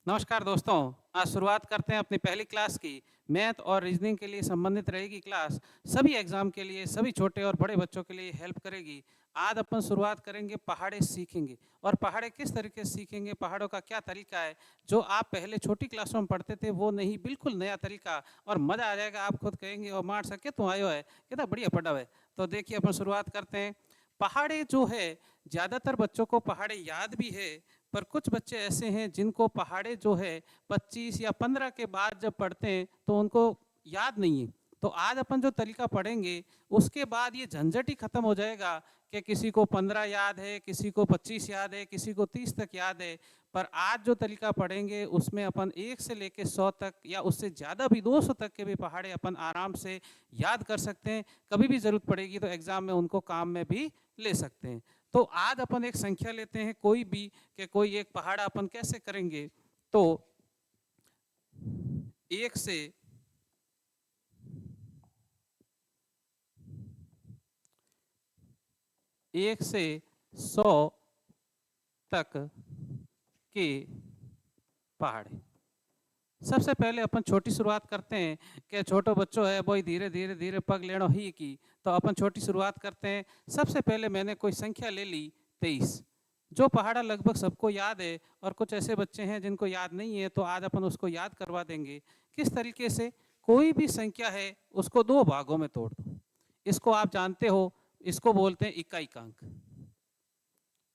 नमस्कार दोस्तों। आज शुरुआत करते हैं अपनी पहली क्लास की। मैथ और रीजनिंग के लिए संबंधित रहेगी क्लास। सभी एग्जाम के लिए, सभी छोटे और बड़े बच्चों के लिए हेल्प करेगी। आज अपन शुरुआत करेंगे पहाड़े सीखेंगे। और पहाड़े किस तरीके से सीखेंगे, पहाड़ों का क्या तरीका है, जो आप पहले छोटी क्लासों में पढ़ते थे वो नहीं, बिल्कुल नया तरीका। और मज़ा आ जाएगा, आप खुद कहेंगे और मार सके तुम आयो है, कितना बढ़िया पढ़ा है। तो देखिए अपन शुरुआत करते हैं। पहाड़े जो है, ज़्यादातर बच्चों को पहाड़े याद भी है, पर कुछ बच्चे ऐसे हैं जिनको पहाड़े जो है 25 या 15 के बाद जब पढ़ते हैं तो उनको याद नहीं है। तो आज अपन जो तरीका पढ़ेंगे उसके बाद ये झंझट ही खत्म हो जाएगा कि किसी को 15 याद है, किसी को 25 याद है, किसी को 30 तक याद है। पर आज जो तरीका पढ़ेंगे उसमें अपन 1 से लेके 100 तक या उससे ज़्यादा भी 200 तक के भी पहाड़े अपन आराम से याद कर सकते हैं। कभी भी ज़रूरत पड़ेगी तो एग्ज़ाम में उनको काम में भी ले सकते हैं। तो आज अपन एक संख्या लेते हैं कोई भी, कि कोई एक पहाड़ा अपन कैसे करेंगे। तो 1 से 100 तक के पहाड़े। सबसे पहले अपन छोटी शुरुआत करते हैं कि छोटो बच्चों है वो धीरे धीरे धीरे पग लेनो ही की। तो अपन छोटी शुरुआत करते हैं। सबसे पहले मैंने कोई संख्या ले ली 23, जो पहाड़ा लगभग सबको याद है। और कुछ ऐसे बच्चे हैं जिनको याद नहीं है, तो आज अपन उसको याद करवा देंगे। किस तरीके से, कोई भी संख्या है उसको 2 भागों में तोड़ दो। इसको आप जानते हो, इसको बोलते हैं इकाई का अंक,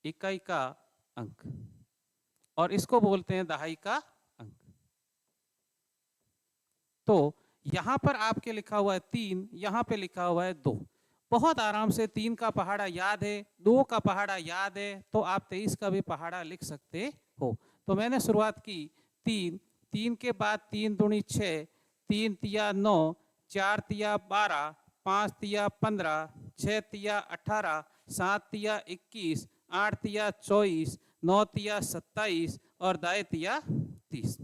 इकाई का अंक। और इसको बोलते हैं दहाई का अंक। तो यहाँ पर आपके लिखा हुआ है 3, यहाँ पे लिखा हुआ है 2। बहुत आराम से 3 का पहाड़ा याद है, 2 का पहाड़ा याद है, तो आप 23 का भी पहाड़ा लिख सकते हो। तो मैंने शुरुआत की 3, 3 के बाद 3 दूनी 6, 3 तिया 9, 4 तिया 12, 5 तिया 15, 6 तिया 18, 7 तिया 21, 8 तिया 24, 9 तिया 27 और दाएं तिया 30।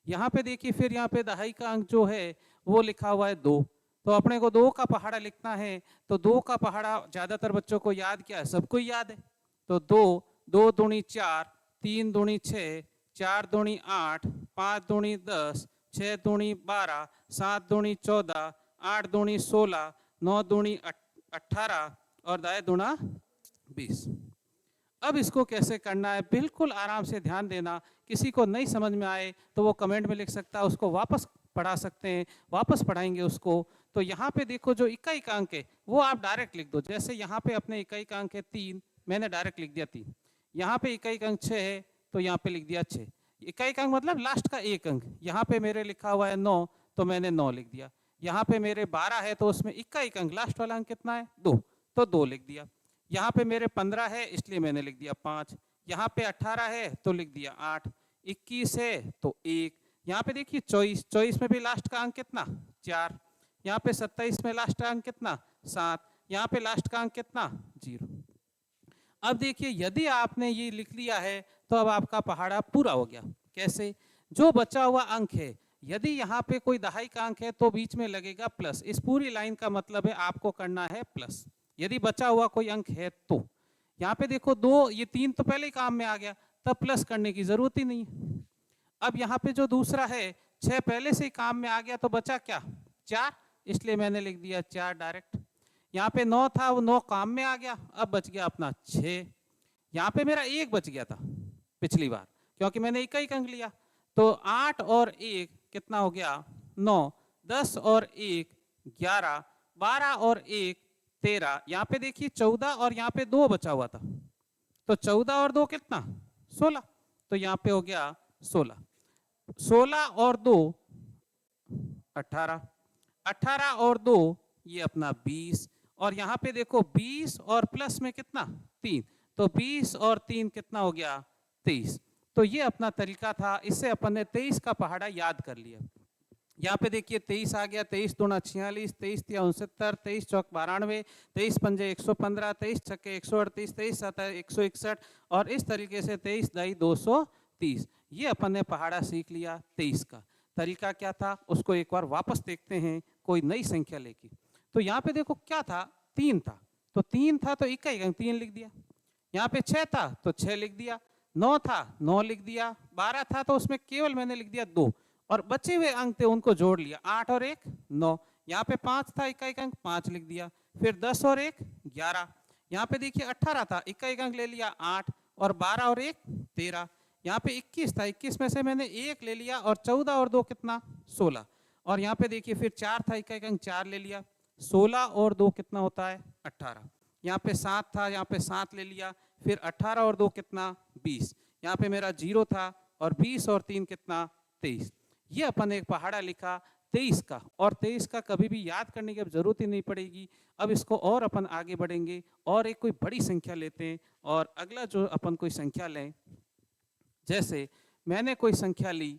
यहाँ पे देखिए, फिर यहाँ पे दहाई का अंक जो है वो लिखा हुआ है 2। तो अपने को 2 का पहाड़ा लिखना है। तो 2 का पहाड़ा ज्यादातर बच्चों को याद क्या है, सबको याद है। तो 2, 2 दूनी 4, 3 दूनी 6, 4 दूनी 8, 5 दूनी 10, 6 दूनी 12, 7 दूनी 14, 8 दूनी 16, 9 दूनी 18 और दाएं दूना 20। अब इसको कैसे करना है, बिल्कुल आराम से ध्यान देना। किसी को नहीं समझ में आए तो वो कमेंट में लिख सकता है, उसको वापस पढ़ा सकते हैं, वापस पढ़ाएंगे उसको। तो यहाँ पे देखो, जो इकाई का अंक है वो आप डायरेक्ट लिख दो। जैसे यहाँ पे अपने इकाई का अंक है 3, मैंने डायरेक्ट लिख दिया 3। यहाँ पे इकाई का अंक 6 है, तो यहाँ पे लिख दिया 6। इकाई का अंक मतलब लास्ट का एक अंक। यहाँ पे मेरे लिखा हुआ है 9, तो मैंने 9 लिख दिया। यहाँ पे मेरे 12 है, तो उसमें इकाई का अंक लास्ट वाला अंक कितना है, 2, तो 2 लिख दिया। यहाँ पे मेरे 15 है, इसलिए मैंने लिख दिया 5। यहाँ पे 18 है तो लिख दिया 8। 21 है तो 1। यहाँ पे देखिए 24, 24 में भी लास्ट का अंक कितना, 4। यहाँ पे 27 में लास्ट का अंक कितना, 7। यहाँ पे लास्ट का अंक कितना, 0। अब देखिए, यदि आपने ये लिख लिया है तो अब आपका पहाड़ा पूरा हो गया। कैसे, जो बचा हुआ अंक है, यदि यहाँ पे कोई दहाई का अंक है तो बीच में लगेगा प्लस। इस पूरी लाइन का मतलब है आपको करना है प्लस, यदि बचा हुआ कोई अंक है तो। यहाँ पे देखो 2, ये 3 तो पहले ही काम में आ गया, तब प्लस करने की जरूरत ही नहीं है। अब यहाँ पे जो दूसरा है 6 पहले से ही काम में आ गया, तो बचा क्या, 4, इसलिए मैंने लिख दिया 4 डायरेक्ट। यहाँ पे 9 था, वो 9 काम में आ गया, अब बच गया अपना 6। यहाँ पे मेरा 1 बच गया था पिछली बार, क्योंकि मैंने इकाई अंक लिया। तो 8 और 1 कितना हो गया, 9, 10 और 1 11, 12 और 1 13। यहाँ पे देखिए 14 और यहाँ पे 2 बचा हुआ था, तो 14 और 2 कितना, 16। तो यहाँ पे हो गया 16। 16 और 2 18, 18 और 2 ये अपना 20। और यहाँ पे देखो 20 और प्लस में कितना, 3, तो 20 और 3 कितना हो गया, 23। तो ये अपना तरीका था, इससे अपन ने 23 का पहाड़ा याद कर लिया। यहाँ पे देखिए 23 आ गया, 23 दूना 46, 23 तिया 69, 23 चौक 92, 23 पंजे 115, 23 छक्के 138, 23 सतह 161 और इस तरीके से 23 दाई 230। ये अपन ने पहाड़ा सीख लिया 23 का। तरीका क्या था उसको एक बार वापस देखते हैं, कोई नई संख्या लेके। तो यहाँ पे देखो क्या था, 3 था, तो 3 था तो इकाई अंक 3 लिख दिया। यहाँ पे 6 था तो 6 लिख दिया। 9 था 9 लिख दिया, 12 था तो उसमें केवल मैंने लिख दिया 2, और बचे हुए अंक थे उनको जोड़ लिया, 8 और 1 9, यहाँ पे 5 था इक्का एक अंक 5 लिख दिया, फिर 10 और 1 11, यहाँ पे देखिए 18 था इक्का एक अंक ले लिया 8, और 12 और 1 13, यहाँ पे 21 था 21 में से मैंने 1 ले लिया, और 14 और 2 कितना 16, और यहाँ पे देखिए फिर 4 था इक्का एक अंक 4 ले लिया, 16 और 2 कितना होता है 18, यहाँ पे 7 था यहाँ पे 7 ले लिया, फिर 18 और 2 कितना 20, यहाँ पे मेरा 0 था, और 20 और 3 कितना 23। ये अपन एक पहाड़ा लिखा 23 का, और 23 का कभी भी याद करने की अब जरूरत ही नहीं पड़ेगी। अब इसको और अपन आगे बढ़ेंगे और एक कोई बड़ी संख्या लेते हैं, और अगला जो अपन कोई संख्या लें, जैसे मैंने कोई संख्या ली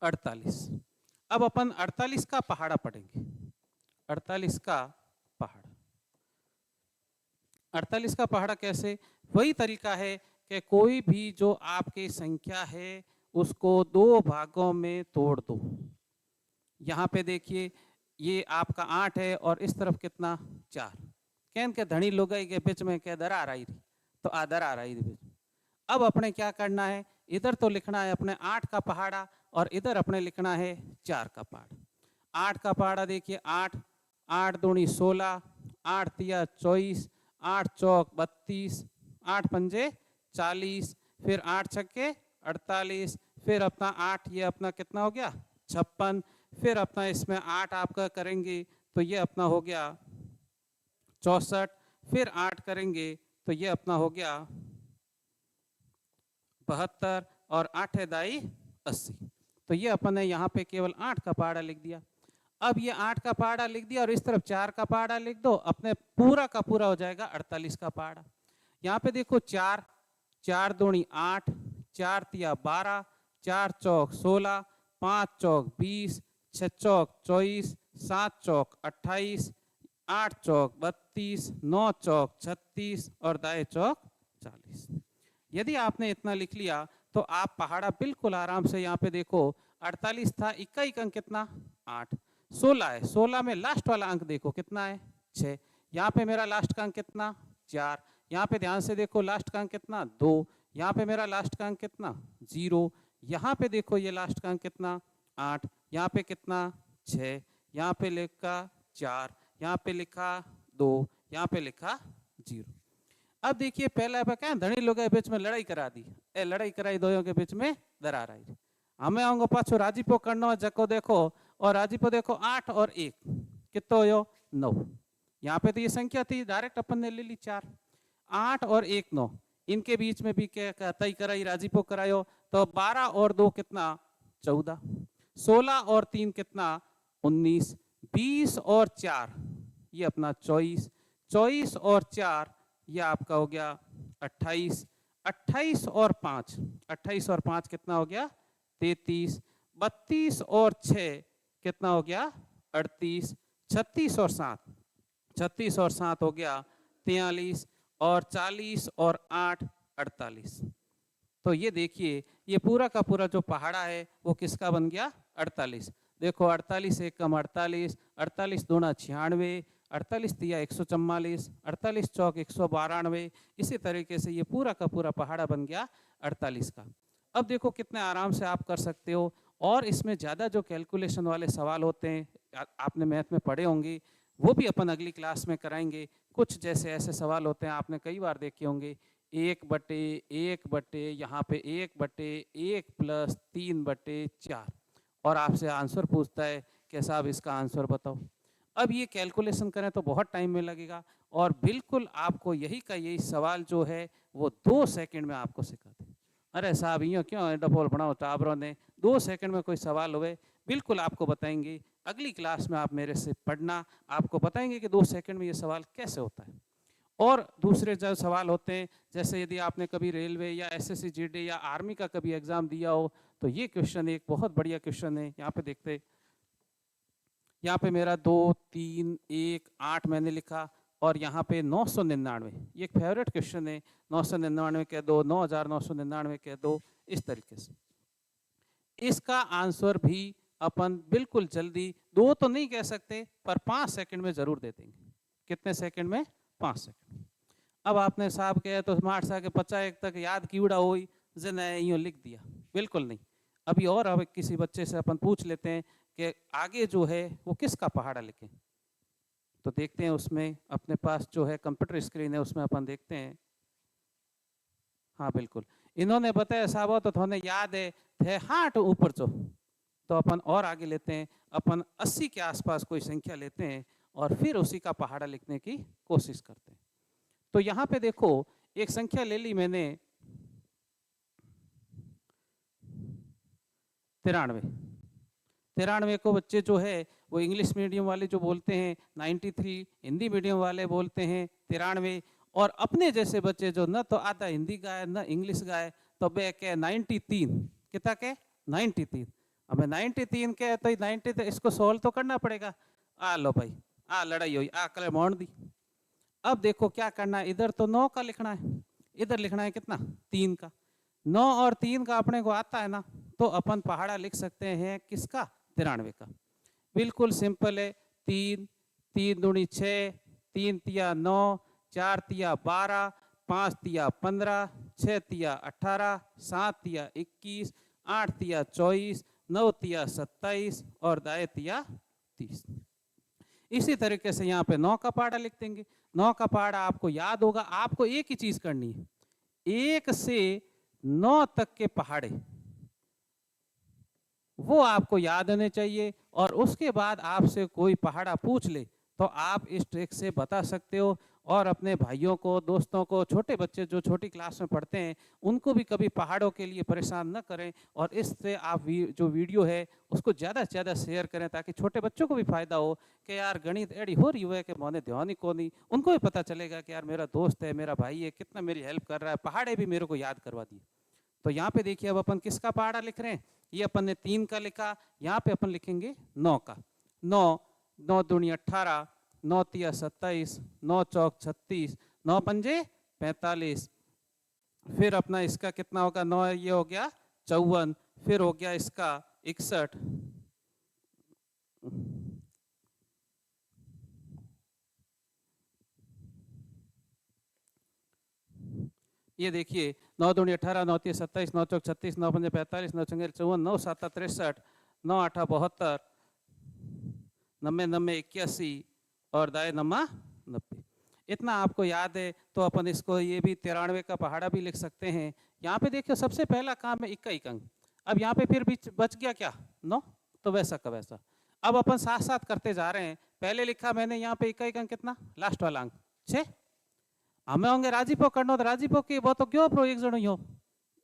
48। अब अपन 48 का पहाड़ा पढ़ेंगे, 48 का पहाड़ा। 48 का पहाड़ा कैसे, वही तरीका है कि कोई भी जो आपकी संख्या है उसको 2 भागों में तोड़ दो। यहाँ पे देखिए ये आपका 8 है और इस तरफ कितना 4, कैन के धनी लोग के बीच में क्या दरार आई रही, तो आ दरार आई रही। अब अपने क्या करना है, इधर तो लिखना है अपने 8 का पहाड़ा, और इधर अपने लिखना है 4 का पहाड़ा। 8 का पहाड़ा देखिए 8 8 दूनी 16, 8 तिया 24, 8 चौक 32, 8 पंजे 40, फिर 8 छक्के 48, फिर अपना 8 ये अपना कितना हो गया 56, फिर अपना इसमें 8 आपका करेंगे तो ये अपना हो गया 64, फिर 8 करेंगे तो ये अपना हो गया 72, और 8 दाई 80। तो ये अपन ने यहाँ पे केवल 8 का पहाड़ा लिख दिया। अब ये 8 का पहाड़ा लिख दिया और इस तरफ 4 का पहाड़ा लिख दो, अपने पूरा का पूरा हो जाएगा 48 का पहाड़ा। यहाँ पे देखो 4 4 दूनी 8, 4 तिया 12, 4 चौक 16, 5 चौक 20, 6 चौक 24, 7 चौक 28, 8 चौक 32, 9 चौक 36, और दाएं चौक 40। यदि आपने इतना लिख लिया तो आप पहाड़ा बिल्कुल आराम से, यहाँ पे देखो 48 था इक्का एक अंक कितना 8, 16 है, 16 में लास्ट वाला अंक देखो कितना है 6, यहाँ पे मेरा लास्ट का अंक कितना 4, यहाँ पे ध्यान से देखो लास्ट का अंक कितना 2, यहाँ पे मेरा लास्ट का अंक कितना 0, यहाँ पे देखो ये लास्ट का अंक कितना 8, यहाँ पे कितना 6, यहाँ पे लिखा 4, यहाँ पे लिखा 2, यहाँ पे लिखा 0। अब देखिए पहला क्या धनी लोग के बीच में लड़ाई करा दी, ए लड़ाई कराई दोयों के बीच में दरार आई। हमें आऊंगा पाछो राजीपो करना जको देखो, और राजीपो देखो 8 और 1 कितो हो 9, यहाँ पे तो ये संख्या थी डायरेक्ट अपन ने ले ली 4, 8 और 1 9, इनके बीच में भी क्या तय कराई राजीपो करायो, तो 12 और 2 कितना 14, 16 और 3 कितना 19, 20 और 4 ये अपना 24, 24 और 4 ये आपका हो गया 28, 28 और 5, 28 और 5 कितना हो गया 33, 32 और 6 कितना हो गया 38, 36 और 7, 36 और 7 हो गया 43, और 40 और 8 48। तो ये देखिए ये पूरा का पूरा जो पहाड़ा है वो किसका बन गया 48। देखो 48 एक कम 48, 48 दूना 96, 48 दिया 144, 48 चौक 192, इसी तरीके से ये पूरा का पूरा पहाड़ा बन गया 48 का। अब देखो कितने आराम से आप कर सकते हो, और इसमें ज़्यादा जो कैलकुलेशन वाले सवाल होते हैं आपने मैथ में पढ़े होंगे, वो भी अपन अगली क्लास में कराएंगे। कुछ जैसे ऐसे सवाल होते हैं आपने कई बार देखे होंगे, 1/1/, यहाँ पे 1/1 प्लस 3/4, और आपसे आंसर पूछता है कि साहब इसका आंसर बताओ। अब ये कैलकुलेशन करें तो बहुत टाइम में लगेगा, और बिल्कुल आपको यही का यही सवाल जो है वो 2 सेकंड में आपको सिखाते। अरे साहब यो क्यों डफोल बनाओ टाबरों ने, 2 सेकंड में कोई सवाल हुए बिल्कुल आपको बताएंगे। अगली क्लास में आप मेरे से पढ़ना, आपको बताएंगे कि 2 सेकंड में ये सवाल कैसे होता है। और दूसरे जो सवाल होते हैं, जैसे यदि आपने कभी रेलवे या एसएससी जीडी या आर्मी का कभी एग्जाम दिया हो, तो ये क्वेश्चन एक बहुत बढ़िया क्वेश्चन है। यहाँ पे देखते, यहाँ पे मेरा 2 3 1 8 मैंने लिखा, और यहाँ पे 999, ये एक फेवरेट क्वेश्चन है, 999 कह दो, 9999 कह दो, इस तरीके से। इसका आंसर भी अपन बिल्कुल जल्दी 2 तो नहीं कह सकते पर 5 सेकंड में जरूर दे देंगे। कितने सेकंड में 5 सेकंड। अब आपने साहब कहे तो स्मार्ट सा के 50 तक याद कीड़ा हो जने यूँ लिख दिया, बिल्कुल नहीं। अभी और अब किसी बच्चे से अपन पूछ लेते हैं कि आगे जो है वो किसका पहाड़ा लिखें। तो देखते हैं उसमें अपने पास जो है कंप्यूटर स्क्रीन है उसमें अपन देखते हैं। हाँ बिल्कुल, इन्होंने बताया साहब तो थोने याद है थे हाट ऊपर चो। तो अपन और आगे लेते हैं, अपन 80 के आसपास कोई संख्या लेते हैं और फिर उसी का पहाड़ा लिखने की कोशिश करते हैं। तो यहाँ पे देखो एक संख्या ले ली मैंने 93 को बच्चे जो है वो इंग्लिश मीडियम वाले जो बोलते हैं 93, हिंदी मीडियम वाले बोलते हैं 93, और अपने जैसे बच्चे जो न तो आता हिंदी गाए न इंग्लिश गाए तो बे के 93 कितना के 93। अब 93 के तो 90 तो इसको सोल्व तो करना पड़ेगा। आ लो भाई आ लड़ाई हुई आ कलर मोड़ दी। अब देखो क्या करना है, इधर तो 9 का लिखना है, इधर लिखना है कितना 3 का। 9 और 3 का अपने को आता है ना, तो अपन पहाड़ा लिख सकते हैं किसका 93 का। बिल्कुल सिंपल है, 3 3 दूनी 6, 3 तिया 9, 4 तिया 12, 5 तिया 15, 6 तिया 18, 7 तिया 21, 8 तिया 24, 9 तिया 27 और 10 तिया 30। इसी तरीके से यहाँ पे 9 का पहाड़ा लिख देंगे। 9 का पहाड़ा आपको याद होगा, आपको एक ही चीज करनी है, 1 से 9 तक के पहाड़े वो आपको याद होने चाहिए, और उसके बाद आपसे कोई पहाड़ा पूछ ले तो आप इस ट्रिक से बता सकते हो। और अपने भाइयों को, दोस्तों को, छोटे बच्चे जो छोटी क्लास में पढ़ते हैं उनको भी कभी पहाड़ों के लिए परेशान न करें, और इससे आप जो वीडियो है उसको ज़्यादा से ज़्यादा शेयर करें ताकि छोटे बच्चों को भी फायदा हो कि यार गणित एड़ी हो रही है कि मोने ध्यान ही को नहीं। उनको भी पता चलेगा कि यार मेरा दोस्त है, मेरा भाई है, कितना मेरी हेल्प कर रहा है, पहाड़े भी मेरे को याद करवा दिए। तो यहाँ पे देखिए अब अपन किसका पहाड़ा लिख रहे हैं, ये अपन ने 3 का लिखा, यहाँ पे अपन लिखेंगे 9 का। 9 9 दूनी 18, 9 तिया 27, 9 चौक 36, 9 पंजे 45, फिर अपना इसका कितना होगा 9 ये हो गया 54, फिर हो गया इसका 61, ये देखिए 9 दूनी 18, 9 तिया 27, 9 चौक 36, 9 पंजे 45, 9 चंगे 54, 9 7 63, 9 8 72, 9 9 81 और दाए 9 90। इतना आपको याद है तो अपन इसको ये भी 93 का पहाड़ा भी लिख सकते हैं। यहाँ पे देखिए सबसे पहला काम है इक्का इक अंक। अब यहाँ पे फिर बीच बच गया क्या 9, तो वैसा का वैसा। अब अपन साथ साथ करते जा रहे हैं। पहले लिखा मैंने यहाँ पे इक्का इक अंक कितना, लास्ट वाला अंक 6। हमें होंगे राजीपो करना, तो राजीपो की वो तो क्यों प्रो एक जन हो।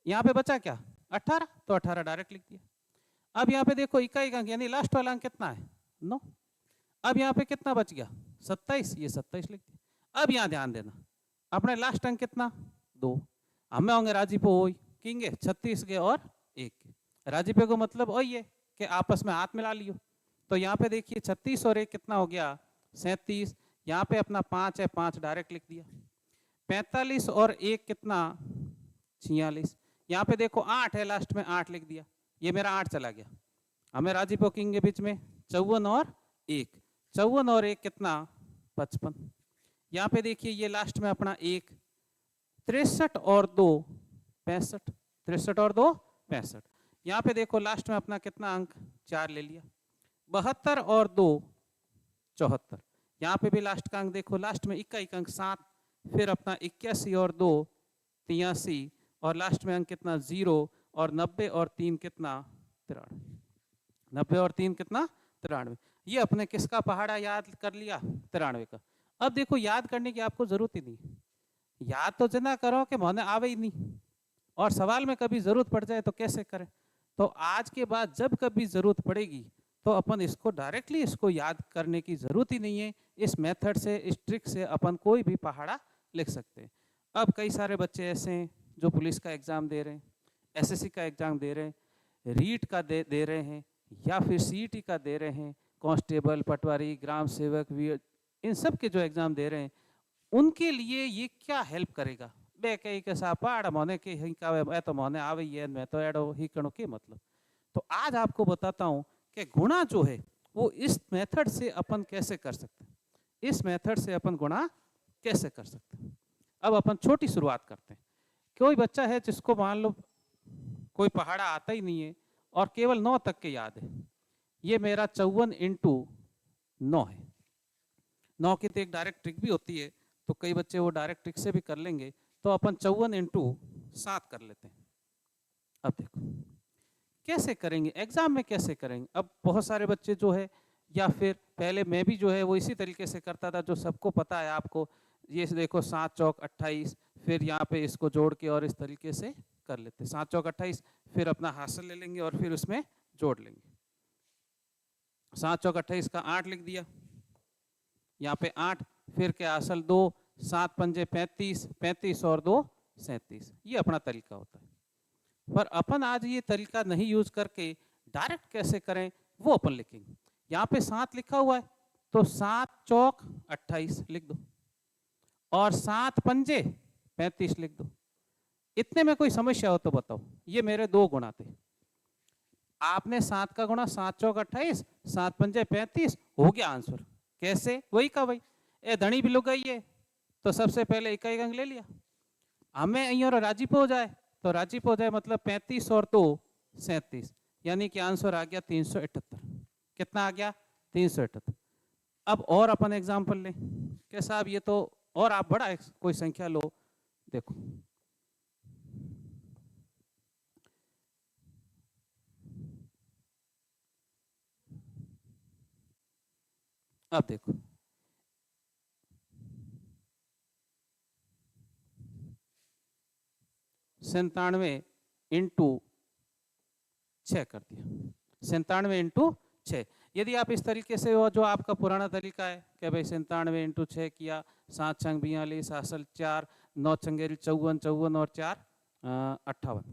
यहाँ पे बचा क्या 18, तो 18 डायरेक्ट लिख दिया। अब यहाँ पे देखो इक्का इक अंक यानी लास्ट वाला अंक कितना है 9। अब यहाँ पे कितना बच गया 27, ये 27 लिख दिया। अब यहाँ ध्यान देना अपने लास्ट अंक कितना 2, हमें होंगे राजीपो हो किंगे 36 के और 1 के। राजीपे को मतलब वही है कि आपस में हाथ मिला लियो। तो यहाँ पे देखिए 36 और 1 कितना हो गया 37, यहाँ पे अपना 5 है 5 डायरेक्ट लिख दिया। 45 और 1 कितना 46, यहाँ पे देखो 8 है लास्ट में 8 लिख दिया, ये मेरा 8 चला गया। हमें राजीपो किंग के बीच में 54 और 1, 54 और 1 कितना 55। यहाँ पे देखिए ये लास्ट में अपना 1, 63 और 2 65, 63 और 2 65। यहाँ पे देखो लास्ट में अपना कितना अंक 4 ले लिया। 72 और 2 74, यहाँ पे भी लास्ट का अंक देखो लास्ट में इक्का इक अंक 7, फिर अपना 81 और 2 83 और लास्ट में अंक कितना 0, और 90 और 3 कितना 93, 90 और 3 कितना 93। ये अपने किसका पहाड़ा याद कर लिया 93 का। अब देखो याद करने की आपको जरूरत ही नहीं, याद तो जना करो कि मोने आवे ही नहीं, और सवाल में कभी जरूरत पड़ जाए तो कैसे करें। तो आज के बाद जब कभी जरूरत पड़ेगी तो अपन इसको डायरेक्टली इसको याद करने की जरूरत ही नहीं है। इस मेथड से, इस ट्रिक से अपन कोई भी पहाड़ा लिख सकते हैं। अब कई सारे बच्चे ऐसे हैं जो पुलिस का एग्जाम दे रहे हैं, एसएससी का एग्जाम दे रहे हैं, रीट का दे रहे हैं, या फिर सीईटी का दे रहे हैं, कांस्टेबल, पटवारी, ग्राम सेवक, इन सब के जो एग्जाम दे रहे हैं उनके लिए ये क्या हेल्प करेगा। बे कई के सा पहाड़ मोने के ही का मैं तो मोने आवे ही है, मैं तो एडो ही कणो के मतलब। तो आज आपको बताता हूँ कि गुणा जो है वो इस मेथड से अपन कैसे कर सकते हैं। इस मेथड से अपन गुणा कैसे कर सकते हैं। अब अपन छोटी शुरुआत करते हैं। कोई बच्चा है जिसको मान लो कोई पहाड़ा आता ही नहीं है और केवल 9 तक के याद है। ये मेरा 54 इंटू 9 है। 9 की तो एक डायरेक्ट ट्रिक भी होती है, तो कई बच्चे वो डायरेक्ट ट्रिक से भी कर लेंगे। तो अपन 54 इंटू 7 कर लेते हैं। अब देखो कैसे करेंगे, एग्जाम में कैसे करेंगे। अब बहुत सारे बच्चे जो है, या फिर पहले मैं भी जो है वो इसी तरीके से करता था जो सबको पता है आपको। ये देखो 7 चौक 28, फिर यहाँ पे इसको जोड़ के और इस तरीके से कर लेते। 7 चौक 28, फिर अपना हासिल ले लेंगे और फिर उसमें जोड़ लेंगे। 7 चौक 28 का 8 लिख दिया, यहाँ पे 8, फिर के हासिल 2, 7 पंजे 35, 35 और 2 37। ये अपना तरीका होता है। पर अपन आज ये तरीका नहीं यूज करके डायरेक्ट कैसे करें वो अपन लिखेंगे। यहाँ पे 7 लिखा हुआ है तो 7 चौक 28 लिख दो और 7 पंजे 35 लिख दो। इतने में कोई समस्या हो तो बताओ। ये मेरे 2 गुणा थे। आपने 7 का गुणा 7 चौक 28, 7 पंजे 35, हो गया आंसर। कैसे? वही का वही। ए धनी भी लुक गई है तो सबसे पहले इकाई अंक ले लिया। हमें अं और राजीप हो जाए तो राजीप हो जाए मतलब 35 और 2 37, यानी कि आंसर आ गया 378। कितना आ गया? 378। अब और अपन एग्जाम्पल लें कि साहब ये तो, और आप बड़ा कोई संख्या लो। देखो अब देखो 97 इंटू 6 कर दिया। 97 इंटू 6। यदि आप इस तरीके से, वो जो आपका पुराना तरीका है कि भाई 97 इंटू 6 किया, 7 छंग 42, हासिल 4, 9 छंगेरी 54, 54 और 4 58,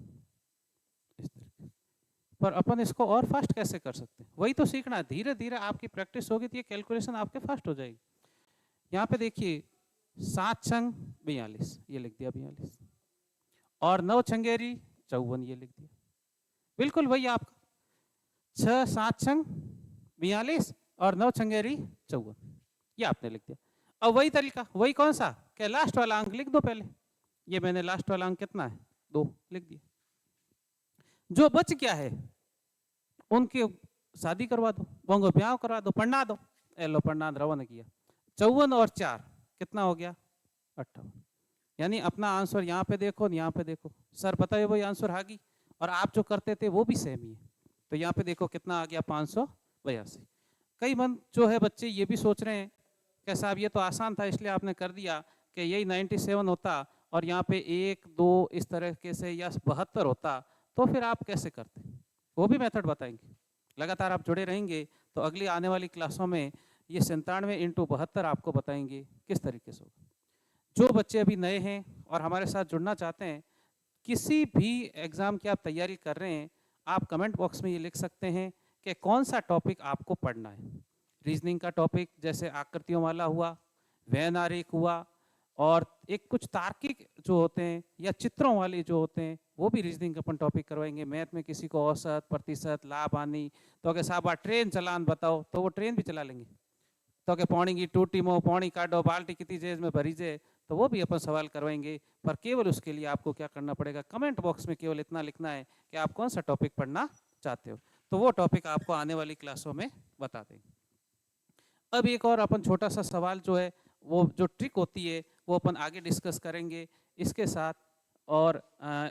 इस तरीके। पर अपन इसको और फास्ट कैसे कर सकते हैं? वही तो सीखना है। धीरे धीरे आपकी प्रैक्टिस होगी तो ये कैलकुलेशन आपके फास्ट हो जाएगी। यहाँ पे देखिए 7 छंग 42, ये लिख दिया 42, और 9 छंगेरी 54, ये लिख दिया। बिल्कुल वही आपका 6 7 छंग 42 और 9 छंगेरी 54, ये आपने लिख दिया। अब वही तरीका, वही कौन सा, क्या लास्ट वाला अंक लिख दो पहले। ये मैंने लास्ट वाला अंक कितना है 2 लिख दिया। जो बच गया है उनकी शादी करवा दो, उनको ब्याह करवा दो, पढ़ना दो। लो पढ़ना रवा किया। 54 और 4 कितना हो गया? 58। यानी अपना आंसर यहाँ पे देखो, यहाँ पे देखो, सर पता है वही आंसर आ गई, और आप जो करते थे वो भी सेम ही है। तो यहाँ पे देखो कितना आ गया 582। कई मन जो है बच्चे ये भी सोच रहे हैं कि साहब ये तो आसान था इसलिए आपने कर दिया, कि यही 97 होता और यहाँ पे 1 2 इस तरीके से या 72 होता तो फिर आप कैसे करते। वो भी मेथड बताएंगे। लगातार आप जुड़े रहेंगे तो अगली आने वाली क्लासों में ये 97 इंटू 72 आपको बताएंगे किस तरीके से होगा। जो बच्चे अभी नए हैं और हमारे साथ जुड़ना चाहते हैं, किसी भी एग्ज़ाम की आप तैयारी कर रहे हैं, आप कमेंट बॉक्स में ये लिख सकते हैं कि कौन सा टॉपिक आपको पढ़ना है। रीजनिंग का टॉपिक जैसे आकृतियों वाला हुआ, वैन आरेख हुआ, और एक कुछ तार्किक जो होते हैं या चित्रों वाले जो होते हैं वो भी रीजनिंग का अपन टॉपिक करवाएंगे। मैथ में किसी को औसत, प्रतिशत, लाभ, हानि, तो अगर साहब ट्रेन चलान बताओ तो वो ट्रेन भी चला लेंगे। तो अगर पानी की टूटी मो पानी काटो, बाल्टी कितनी जेज में भरी जाए, तो वो भी अपन सवाल करवाएंगे। पर केवल उसके लिए आपको क्या करना पड़ेगा, कमेंट बॉक्स में केवल इतना लिखना है कि आप कौन सा टॉपिक पढ़ना चाहते हो, तो वो टॉपिक आपको आने वाली क्लासों में बता देंगे। अब एक और अपन छोटा सा सवाल जो है, वो जो ट्रिक होती है वो अपन आगे डिस्कस करेंगे इसके साथ, और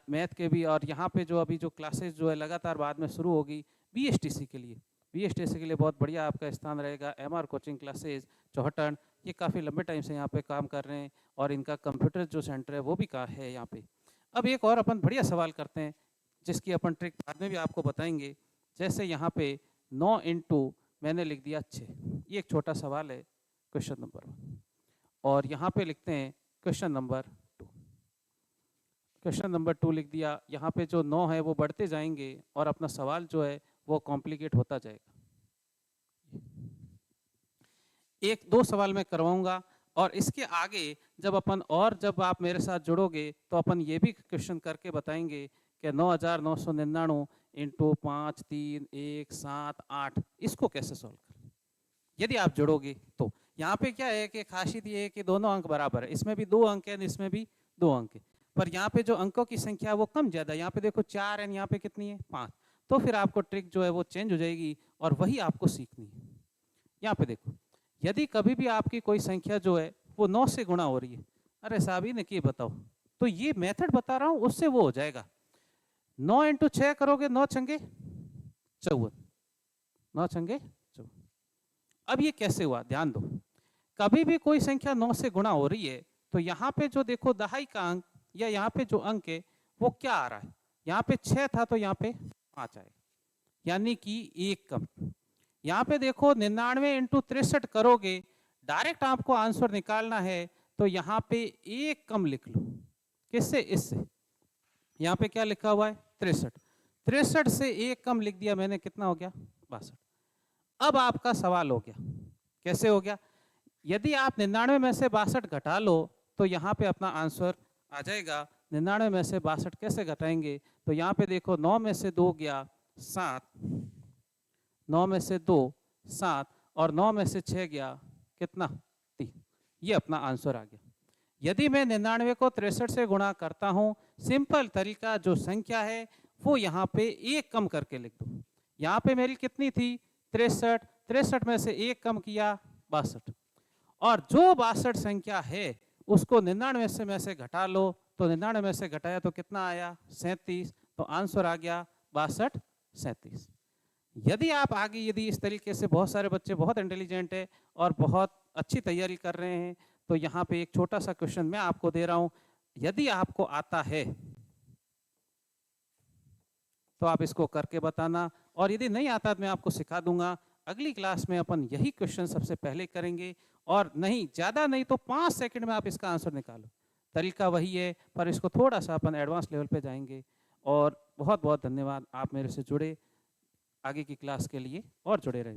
मैथ के भी। और यहाँ पे जो अभी जो क्लासेस जो है लगातार बाद में शुरू होगी बीएसटीसी के लिए, बीएसटीसी के लिए बहुत बढ़िया आपका स्थान रहेगा। एमआर कोचिंग क्लासेज चौहटन, ये काफ़ी लंबे टाइम से यहाँ पे काम कर रहे हैं और इनका कंप्यूटर जो सेंटर है वो भी का है यहाँ पे। अब एक और अपन बढ़िया सवाल करते हैं जिसकी अपन ट्रिक बाद में भी आपको बताएंगे। जैसे यहाँ पे 9 इंटू मैंने लिख दिया 6, ये एक छोटा सवाल है क्वेश्चन नंबर 1, और यहाँ पे लिखते हैं क्वेश्चन नंबर 2। क्वेश्चन नंबर 2 लिख दिया। यहाँ पे जो 9 है वो बढ़ते जाएंगे और अपना सवाल जो है वो कॉम्प्लिकेट होता जाएगा। एक दो सवाल मैं करवाऊंगा और इसके आगे जब आप मेरे साथ जुड़ोगे तो अपन ये भी क्वेश्चन करके बताएंगे कि 9999 इंटू 5 3 1 7 8 इसको कैसे सॉल्व करें, यदि आप जुड़ोगे तो। यहाँ पे क्या है कि खासियत ये है कि दोनों अंक बराबर है, इसमें भी 2 अंक है, इसमें भी 2 अंक है, पर यहाँ पे जो अंकों की संख्या है वो कम ज्यादा, यहाँ पे देखो 4 है, यहाँ पे कितनी है 5, तो फिर आपको ट्रिक जो है वो चेंज हो जाएगी और वही आपको सीखनी है। यहाँ पे देखो, यदि कभी भी आपकी कोई संख्या जो है वो 9 से गुणा हो रही है, अरे साहब ही ने कि बताओ, तो ये मेथड बता रहा हूँ उससे वो हो जाएगा। 9 इंटू 6 करोगे 9 छंगे 54, 9 छंगे 54। अब ये कैसे हुआ, ध्यान दो, कभी भी कोई संख्या 9 से गुणा हो रही है तो यहाँ पे जो देखो दहाई का अंक या यहाँ पे जो अंक है वो क्या आ रहा है, यहाँ पे 6 था तो यहाँ पे 5 आएगा, यानी कि 1 कम। यहाँ पे देखो 99 इंटू 63 करोगे, डायरेक्ट आपको आंसर निकालना है तो यहाँ पे 1 कम लिख लो, किससे, इससे। यहाँ पे क्या लिखा हुआ है 63, 63 से 1 कम लिख दिया मैंने, कितना हो गया 62। अब आपका सवाल हो गया, कैसे हो गया, यदि आप 99 में से 62 घटा लो तो यहाँ पे अपना आंसर आ जाएगा। 99 में से 62 कैसे घटाएंगे, तो यहाँ पे देखो 9 में से 2 गया 7, 9 में से 2 7 और 9 में से 6 गया कितना 3, ये अपना आंसर आ गया। यदि मैं 99 को 63 से गुणा करता हूँ, सिंपल तरीका, जो संख्या है वो यहाँ पे 1 कम करके लिख दो। यहाँ पे मेरी कितनी थी 63, 63 में से 1 कम किया 62, और जो 62 संख्या है उसको 99 में से घटा लो, तो 99 में से घटाया तो कितना आया 37, तो आंसर आ गया 62 37। यदि आप आगे, यदि इस तरीके से बहुत सारे बच्चे बहुत इंटेलिजेंट है और बहुत अच्छी तैयारी कर रहे हैं, तो यहाँ पे एक छोटा सा क्वेश्चन मैं आपको दे रहा हूँ, यदि आपको आता है तो आप इसको करके बताना, और यदि नहीं आता तो मैं आपको सिखा दूंगा। अगली क्लास में अपन यही क्वेश्चन सबसे पहले करेंगे, और नहीं ज़्यादा नहीं तो 5 सेकंड में आप इसका आंसर निकालो, तरीका वही है, पर इसको थोड़ा सा अपन एडवांस लेवल पे जाएंगे। और बहुत बहुत धन्यवाद, आप मेरे से जुड़े, आगे की क्लास के लिए और जुड़े रहे।